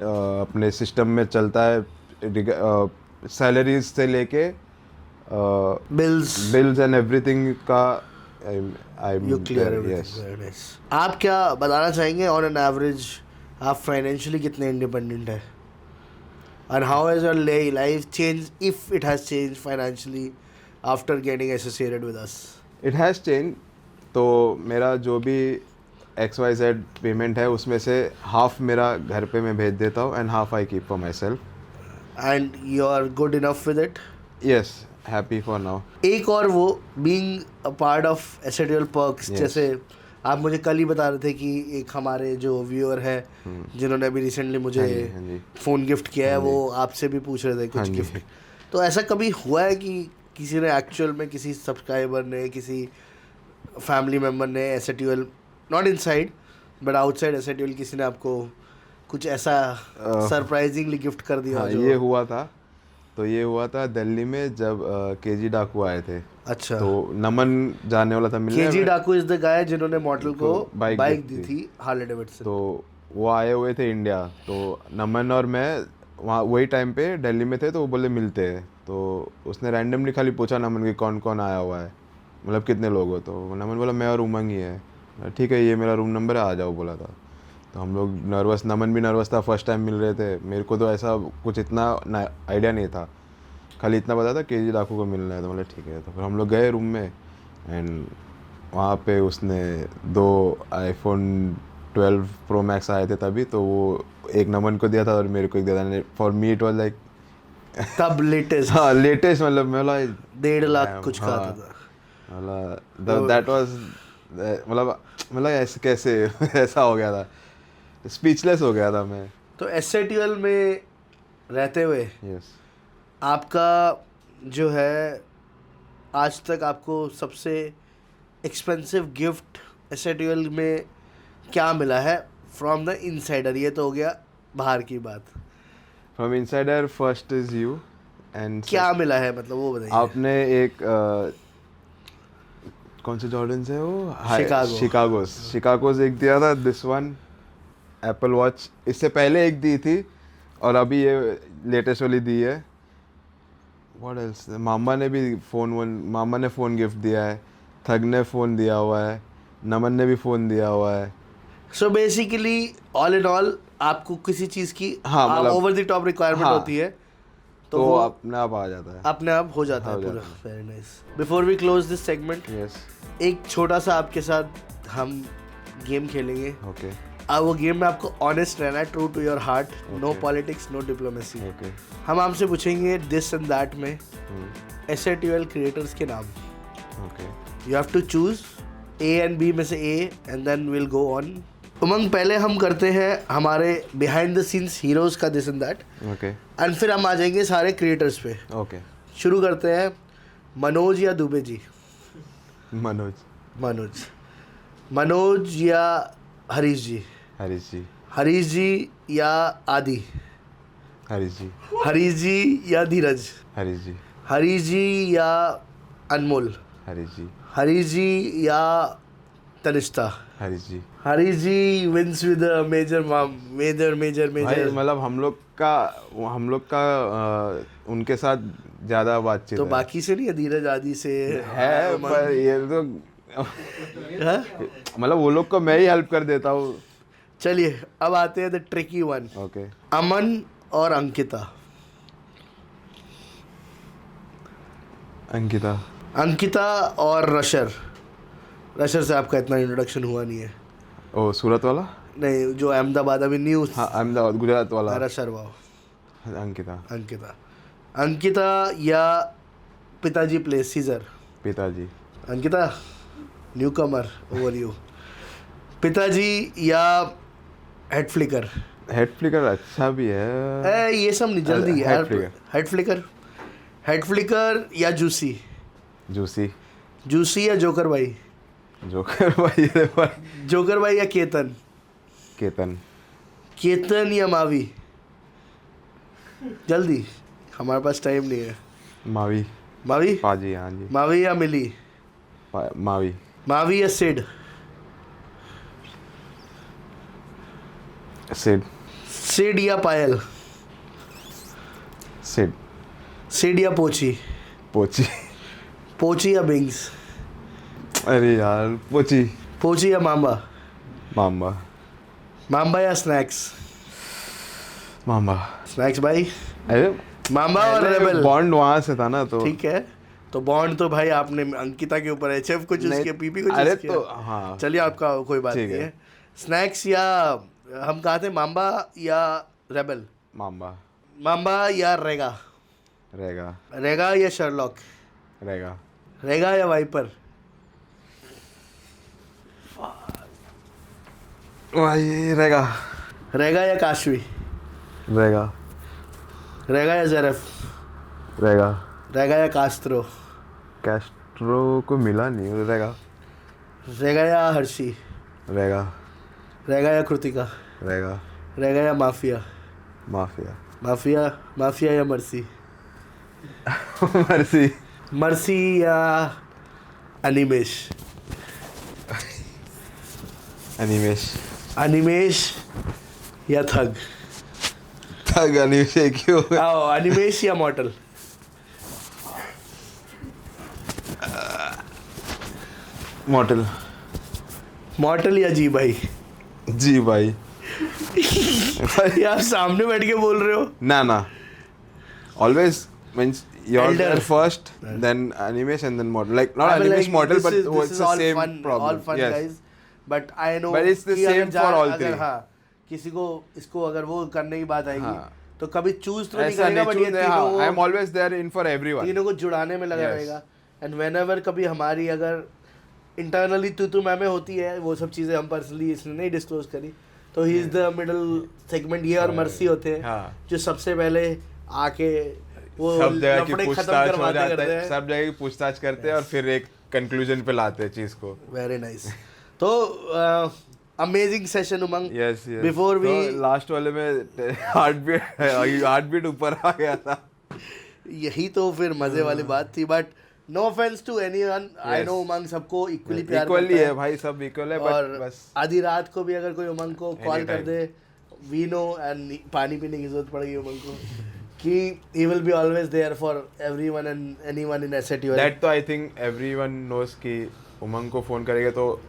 Speaker 2: अपने सिस्टम में चलता है, सैलरीज से लेके बिल्स एंड एवरीथिंग का
Speaker 1: You clear everything. Very nice. आप क्या बताना चाहेंगे ऑन एन एवरेज आप फाइनेंशियली कितने इंडिपेंडेंट है, and how has your life changed, if it has changed financially after getting associated with us?
Speaker 2: It has change. तो मेरा जो भी XYZ पेमेंट है उसमें से हाफ मेरा घर पे मैं भेज देता हूँ, and half I keep for myself.
Speaker 1: And you are good enough with it?
Speaker 2: Yes, happy for now.
Speaker 1: एक और वो being a part of SATL perks, जैसे आप मुझे कल ही बता रहे थे कि एक हमारे जो व्यूअर है जिन्होंने अभी रिसेंटली मुझे फ़ोन गिफ्ट किया है, वो आपसे भी पूछ रहे थे कुछ गिफ्ट। तो ऐसा कभी हुआ है कि किसी ने एक्चुअल में, किसी सब्सक्राइबर ने, किसी फैमिली मेम्बर ने एसेटियल, नॉट इनसाइड बट आउटसाइड एसेटियल, किसी ने आपको कुछ ऐसा सरप्राइजिंगली गिफ्ट कर दिया?
Speaker 2: हाँ, ये हुआ था। तो ये हुआ था दिल्ली में जब केजी डाकू आए थे।
Speaker 1: अच्छा,
Speaker 2: तो नमन जाने वाला था मिलने।
Speaker 1: केजी डाकू इज द गाय जिन्होंने मॉडल को
Speaker 2: बाइक
Speaker 1: बाइक
Speaker 2: दी
Speaker 1: दी थी हार्ले डेविडसन।
Speaker 2: तो वो आए हुए थे इंडिया। तो नमन और मैं वहाँ वही टाइम पे दिल्ली में थे, तो वो बोले मिलते हैं। तो उसने रैंडमली खाली पूछा नमन कि कौन कौन आया हुआ है, मतलब कितने लोग हो। तो नमन बोला मैं और उमंग ही है। ठीक है, ये मेरा रूम नंबर है, आ जाओ बोला था। तो हम लोग नर्वस, नमन भी नर्वस था, फर्स्ट टाइम मिल रहे थे। मेरे को तो ऐसा कुछ इतना आइडिया नहीं था, खाली इतना पता था केजी डाकू को मिलना है। तो बोले ठीक है। तो फिर हम लोग गए रूम में एंड वहाँ पे उसने 2 iPhone 12 Pro Max आए थे तभी। तो वो एक नमन को दिया था और मेरे को एक दिया था। For me it was like
Speaker 1: तब लेटेस्ट,
Speaker 2: हाँ लेटेस्ट, मतलब मैं बोला
Speaker 1: 1.5 लाख कुछ का
Speaker 2: हाँ,
Speaker 1: था।
Speaker 2: मतलब दैट वाज मतलब ऐसे कैसे ऐसा हो गया था, स्पीचलेस हो गया था मैं।
Speaker 1: तो एसएटीएल में रहते हुए
Speaker 2: यस,
Speaker 1: आपका जो है आज तक आपको सबसे एक्सपेंसिव गिफ्ट एसएटीएल में क्या मिला है फ्रॉम द इनसाइडर? ये तो हो गया बाहर की बात।
Speaker 2: From insider first is you and
Speaker 1: क्या मिला है मतलब वो बताइए।
Speaker 2: आपने एक कौन से जॉर्डन है वो, शिकागोस एक दिया था। दिस वन एप्पल वॉच इससे पहले एक दी थी और अभी ये लेटेस्ट वाली दी है। व्हाट एल्स, मामा ने भी मामा ने फ़ोन गिफ्ट दिया है, थग ने फ़ोन दिया हुआ है, नमन ने भी फ़ोन दिया हुआ है।
Speaker 1: So basically all in all आपको किसी चीज़ की
Speaker 2: हाँ, मतलब
Speaker 1: ओवर द टॉप रिक्वायरमेंट
Speaker 2: हाँ,
Speaker 1: होती है तो
Speaker 2: वो
Speaker 1: वो
Speaker 2: अपने आप आ जाता है,
Speaker 1: अपने आप हो जाता है पूरा। Very nice. Before we close this segment,
Speaker 2: yes,
Speaker 1: एक छोटा सा आपके साथ हम गेम खेलेंगे।
Speaker 2: ओके
Speaker 1: अब वो गेम में आपको ऑनेस्ट रहना है, true to your heart, no politics, no diplomacy.
Speaker 2: Okay
Speaker 1: हम आपसे पूछेंगे दिस एंड दैट में एसएटीएल क्रिएटर्स के नाम।
Speaker 2: Okay
Speaker 1: you have to choose A and B में से A and then will go on. Umang, पहले हम करते हैं हमारे बिहाइंड द सीन्स हीरोज का this and that,
Speaker 2: okay
Speaker 1: and फिर हम आ जाएंगे सारे क्रिएटर्स पे।
Speaker 2: ओके।
Speaker 1: शुरू करते हैं मनोज या दुबे जी?
Speaker 2: मनोज
Speaker 1: मनोज या हरीश जी? हरीश जी या आदि? हरीश जी या धीरज? हरीश जी या अनमोल? हरीश जी या तनिष्ठा? हरीश जी विंस विद मेजर
Speaker 2: भाई मतलब हम लोग का उनके साथ ज़्यादा बातचीत
Speaker 1: तो
Speaker 2: है।
Speaker 1: बाकी से नहीं है, धीरज आदि से
Speaker 2: है पर ये तो
Speaker 1: हाँ?
Speaker 2: मतलब वो लोग को मैं ही हेल्प कर देता हूँ।
Speaker 1: चलिए अब आते हैं द ट्रिकी वन।
Speaker 2: ओके,
Speaker 1: अमन और अंकिता? अंकिता और रशर से आपका इतना इंट्रोडक्शन हुआ नहीं है।
Speaker 2: ओ सूरत वाला
Speaker 1: नहीं, जो अहमदाबाद अभी न्यूज़।
Speaker 2: हाँ, अहमदाबाद गुजरात वाला।
Speaker 1: Rusher wow.
Speaker 2: अंकिता
Speaker 1: या पिताजी प्ले सीजर?
Speaker 2: पिताजी।
Speaker 1: Ankita new Qamar over you. पिताजी या हेड फ्लिकर?
Speaker 2: अच्छा भी है।
Speaker 1: ये सब नहीं, जल्दी यार। हेड फ्लिकर या जूसी? जूसी या जोकर भाई? जोकर भाई या केतन या मावी? जल्दी, हमारे पास टाइम नहीं है। मावी
Speaker 2: पाजी, हाँ जी।
Speaker 1: मावी या मिली? मावी या सिड? सिड या पायल? सिड या पोची? पोची या बिंग्स?
Speaker 2: अरे यार,
Speaker 1: पोची या माम्बा? माम्बा या स्नैक्स? स्नैक्स भाई।
Speaker 2: अरे
Speaker 1: माम्बा और रेबल।
Speaker 2: बॉन्ड वहां से था ना, तो
Speaker 1: ठीक है। तो बॉन्ड तो भाई आपने अंकिता के ऊपर एचएफ को चूज किया, पीपी को चूज किया।
Speaker 2: तो हाँ,
Speaker 1: चलिए आपका कोई बात नहीं है। स्नैक्स या हम कहा थे माम्बा या रेबल? माम्बा या रेगा या शर्लॉक? रेगा या वाइपर? रेगा या काशवी? रेगा या जेरेफ? रेगा या कास्ट्रो
Speaker 2: को मिला नहीं।
Speaker 1: रेगा या हर्षी? रेगा या कृतिका? रेगा या माफिया या मर्सी?
Speaker 2: मर्सी
Speaker 1: मर्सी या अनिमेश?
Speaker 2: अनिमेश
Speaker 1: अनिमेश या थग?
Speaker 2: थग अनिमेश एक ही होगा।
Speaker 1: आओ, अनिमेश या मॉर्टल?
Speaker 2: मॉर्टल।
Speaker 1: मॉर्टल या जी भाई?
Speaker 2: जी भाई।
Speaker 1: यार सामने बैठ के बोल रहे हो।
Speaker 2: ना always means you're
Speaker 1: Elder.
Speaker 2: there first, then Animesh and then Mortal. Like not
Speaker 1: I mean,
Speaker 2: Animesh
Speaker 1: like,
Speaker 2: Mortal,
Speaker 1: this
Speaker 2: but
Speaker 1: is- this
Speaker 2: it's
Speaker 1: is
Speaker 2: the
Speaker 1: all
Speaker 2: same
Speaker 1: fun,
Speaker 2: problem.
Speaker 1: all fun,
Speaker 2: yes.
Speaker 1: guys. But I know
Speaker 2: But it's the
Speaker 1: कि
Speaker 2: same
Speaker 1: अगर
Speaker 2: for all
Speaker 1: अगर
Speaker 2: three.
Speaker 1: हाँ, किसी को इसको अगर वो करने की बात आएगी
Speaker 2: हाँ.
Speaker 1: तो कभी चूज तो नहीं
Speaker 2: ऐसा
Speaker 1: करेगा,
Speaker 2: नहीं
Speaker 1: बट ये
Speaker 2: चूज हाँ, I am
Speaker 1: तीनों
Speaker 2: always there in for everyone.
Speaker 1: तीनों को जुड़ाने में लगा
Speaker 2: Yes.
Speaker 1: रहेगा। एंड व्हेनेवर कभी हमारी अगर इंटरनली तू मैं होती है, वो सब चीज़ें हम पर्सनली इसने नहीं डिस्क्लोज करी, तो he is the middle segment. ये और मर्सी होते हैं
Speaker 2: हाँ.
Speaker 1: जो सबसे पहले आके वो
Speaker 2: सब जगह की
Speaker 1: लफड़े खत्म
Speaker 2: पूछताछ हो
Speaker 1: करवाते
Speaker 2: जाता
Speaker 1: करते
Speaker 2: है,
Speaker 1: हैं।
Speaker 2: सब जगह की पूछताछ करते हैं और फिर एक कंक्लूजन पे लाते हैं चीज को।
Speaker 1: Very nice. तो amazing session Umang.
Speaker 2: Yes
Speaker 1: before we
Speaker 2: last वाले में हार्ट बीट ऊपर आ गया था।
Speaker 1: यही तो फिर मजे वाली बात थी। But no offence to anyone, I know Umang सबको इक्वली प्यार
Speaker 2: इक्वली
Speaker 1: करता
Speaker 2: है भाई, सब इक्वल है।
Speaker 1: और
Speaker 2: बट बस
Speaker 1: आधी रात को भी अगर कोई उमंग को कॉल कर
Speaker 2: Anytime.
Speaker 1: They, we know, and पानी पीने की जरूरत पड़ेगी उमंग को, कि he will be always there for everyone and anyone in SATL.
Speaker 2: That तो आई थिंक एवरीवन नोस कि उमंग को फोन करेंगे तो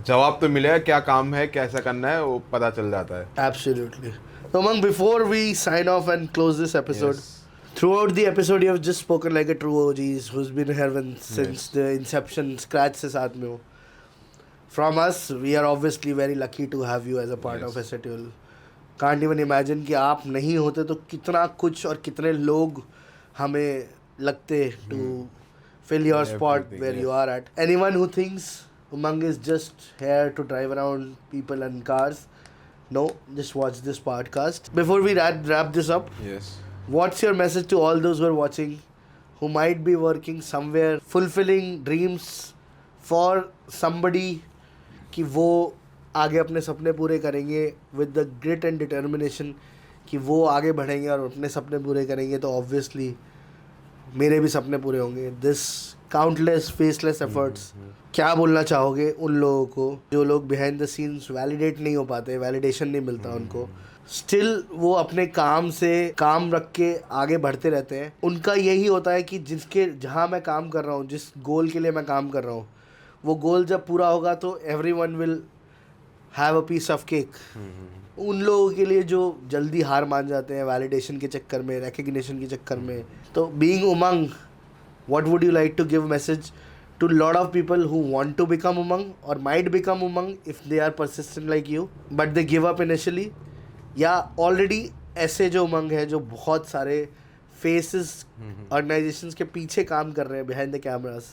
Speaker 2: जवाब तो मिलेगा, क्या काम है, कैसा करना है, वो पता चल जाता है।
Speaker 1: Absolutely. So, Umang, before we sign off and close this episode,
Speaker 2: Yes.
Speaker 1: throughout the episode you have just spoken like a true OG who's been here since the inception, scratch से साथ में हो. From us, we are obviously very lucky to have you as a part
Speaker 2: Yes.
Speaker 1: of SATL. Can't even imagine कि आप नहीं होते तो कितना कुछ और कितने लोग हमें लगते to fill your spot
Speaker 2: Everything,
Speaker 1: where
Speaker 2: yes.
Speaker 1: you are at. Anyone who thinks Umang is just here to drive around people and cars, no, just watch this podcast. Before we wrap this up,
Speaker 2: yes
Speaker 1: what's your message to all those who are watching who might be working somewhere fulfilling dreams for somebody कि वो आगे अपने सपने पूरे करेंगे with the grit and determination, कि वो आगे बढ़ेंगे और अपने सपने पूरे करेंगे, तो obviously मेरे भी सपने पूरे होंगे। This countless faceless efforts, क्या बोलना चाहोगे उन लोगों को जो लोग बिहाइंड द सीन्स वैलिडेट नहीं हो पाते, वैलिडेशन नहीं मिलता उनको, स्टिल वो अपने काम से काम रख के आगे बढ़ते रहते हैं? उनका यही होता है कि जिसके जहाँ मैं काम कर रहा हूँ, जिस गोल के लिए मैं काम कर रहा हूँ, वो गोल जब पूरा होगा तो everyone will have a piece of cake. उन लोगों के लिए जो जल्दी हार मान जाते हैं वैलिडेशन के चक्कर में, रिकग्निशन के चक्कर में, तो being Umang, what would you like to give message to lot of people who want to become Umang or might become Umang if they are persistent like you but they give up initially, या already ऐसे जो Umang है जो बहुत सारे faces organizations के पीछे काम कर रहे हैं behind the cameras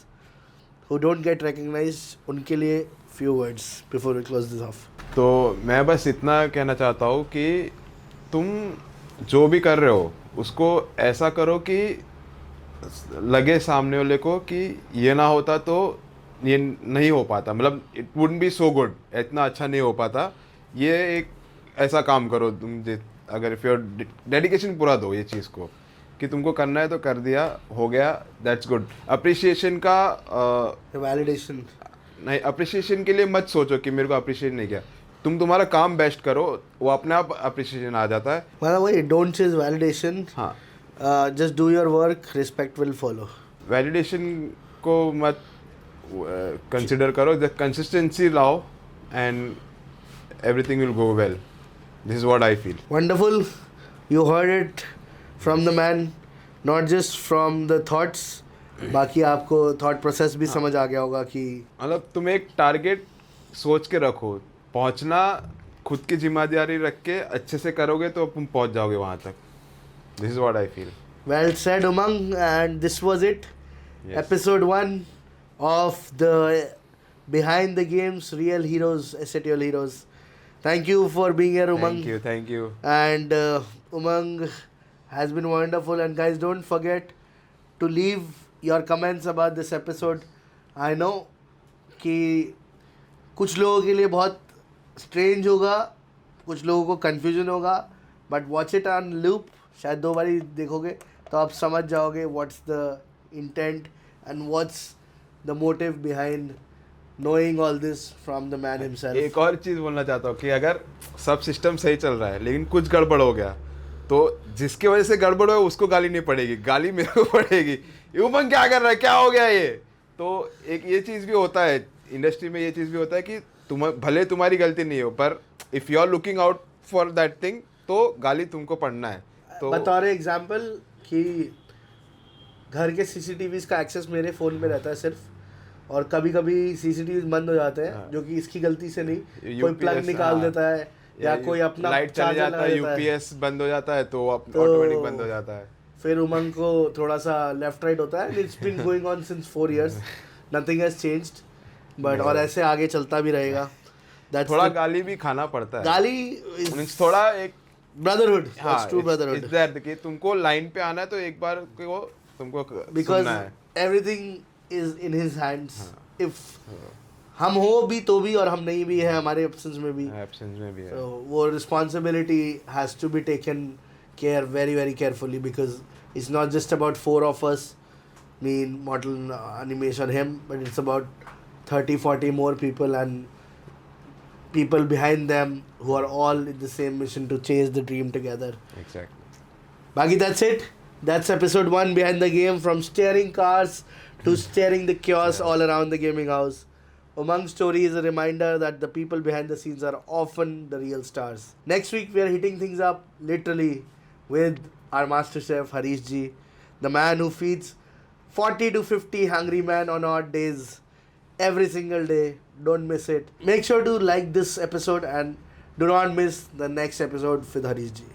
Speaker 1: who don't get recognized, उनके लिए few words before we close this off?
Speaker 2: तो मैं बस इतना कहना चाहता हूँ कि तुम जो भी कर रहे हो उसको ऐसा करो कि लगे सामने वाले को कि ये ना होता तो ये नहीं हो पाता, मतलब it wouldn't be so good, इतना अच्छा नहीं हो पाता। ये एक ऐसा काम करो तुम अगर इफ योर डेडिकेशन पूरा दो ये चीज़ को कि तुमको करना है तो कर दिया, हो गया, दैट्स गुड। अप्रिशिएशन का
Speaker 1: वैलिडेशन
Speaker 2: नहीं, अप्रिशिएशन के लिए मत सोचो कि मेरे को अप्रिशिएट नहीं किया, तुम तुम्हारा काम बेस्ट करो, वो अपने आप अप्रिशिएशन आ जाता है।
Speaker 1: मतलब वही डोंट चेज वैलिडेशन,
Speaker 2: हाँ,
Speaker 1: just do your work, respect will follow.
Speaker 2: Validation को मत कंसिडर करो, द कंसिस्टेंसी लाओ and everything will go well. This is what I feel.
Speaker 1: Wonderful. You heard it from the man, not just from the thoughts. बाकी आपको thought process भी समझ आ गया होगा कि
Speaker 2: मतलब तुम एक टारगेट सोच के रखो, पहुंचना खुद की जिम्मेदारी रख के अच्छे से करोगे तो तुम पहुंच जाओगे वहां तक। This is what I feel.
Speaker 1: well said Umang, and this was it.
Speaker 2: Yes.
Speaker 1: Episode 1 of the Behind the Games Real Heroes, SATL Heroes. Thank you for being here Umang.
Speaker 2: Thank you.
Speaker 1: And Umang has been wonderful, and guys, don't forget to leave your comments about this episode. I know कि कुछ लोगों के लिए बहुत strange होगा, कुछ लोगों को confusion होगा, but watch it on loop, शायद 2 बार ही देखोगे तो आप समझ जाओगे what's the intent and what's the motive behind knowing all this from the man himself.
Speaker 2: एक और चीज़ बोलना चाहता हूँ कि अगर सब सिस्टम सही चल रहा है लेकिन कुछ गड़बड़ हो गया तो जिसकी वजह से गड़बड़ हो उसको गाली नहीं पड़ेगी, गाली मेरे को पड़ेगी। उमंग क्या कर रहा है, क्या हो गया ये? तो एक ये चीज़ भी होता है इंडस्ट्री में, ये चीज़ भी होता है कि तुम भले तुम्हारी गलती नहीं हो पर if you are looking out for that thing तो गाली तुमको पड़ना है। तो
Speaker 1: बतौर एग्जाम्पल कि घर के सीसीटीवीज का एक्सेस मेरे फ़ोन में रहता है सिर्फ, और कभी कभी सीसीटीवी बंद हो जाते हैं जो कि इसकी गलती से नहीं, कोई प्लग निकाल देता है या कोई अपना
Speaker 2: लाइट चले जाता है, यूपीएस बंद हो जाता है तो ऑटोमेटिक बंद हो जाता है।
Speaker 1: फिर उमंग को थोड़ा सा लेफ्ट राइट होता है। It's been going on since 4 years, nothing has changed, but और ऐसे आगे चलता भी रहेगा।
Speaker 2: थोड़ा गाली भी खाना पड़ता है,
Speaker 1: गाली
Speaker 2: मींस थोड़ा एक
Speaker 1: brotherhood, it's true brotherhood.
Speaker 2: It's that कि तुमको लाइन पे आना है तो एक बार को तुमको
Speaker 1: बिकॉज
Speaker 2: सुनना है।
Speaker 1: Everything is in his hands. If हम हो भी तो भी और हम नहीं भी है हमारे एब्सेंस में भी, तो वो responsibility has to be taken care very very carefully, because it's not just about 4 of us, me, Mortal Animation, him, but it's about 30-40 more people and people behind them who are all in the same mission to chase the dream together.
Speaker 2: Exactly.
Speaker 1: Baki, that's it. That's episode 1 behind the game, from steering cars to steering the chaos all around the gaming house. Umang's story is a reminder that the people behind the scenes are often the real stars. Next week we are hitting things up literally with our master chef Harish Ji, the man who feeds 40 to 50 hungry men on odd days every single day. Don't miss it. Make sure to like this episode and do not miss the next episode with Harish Ji.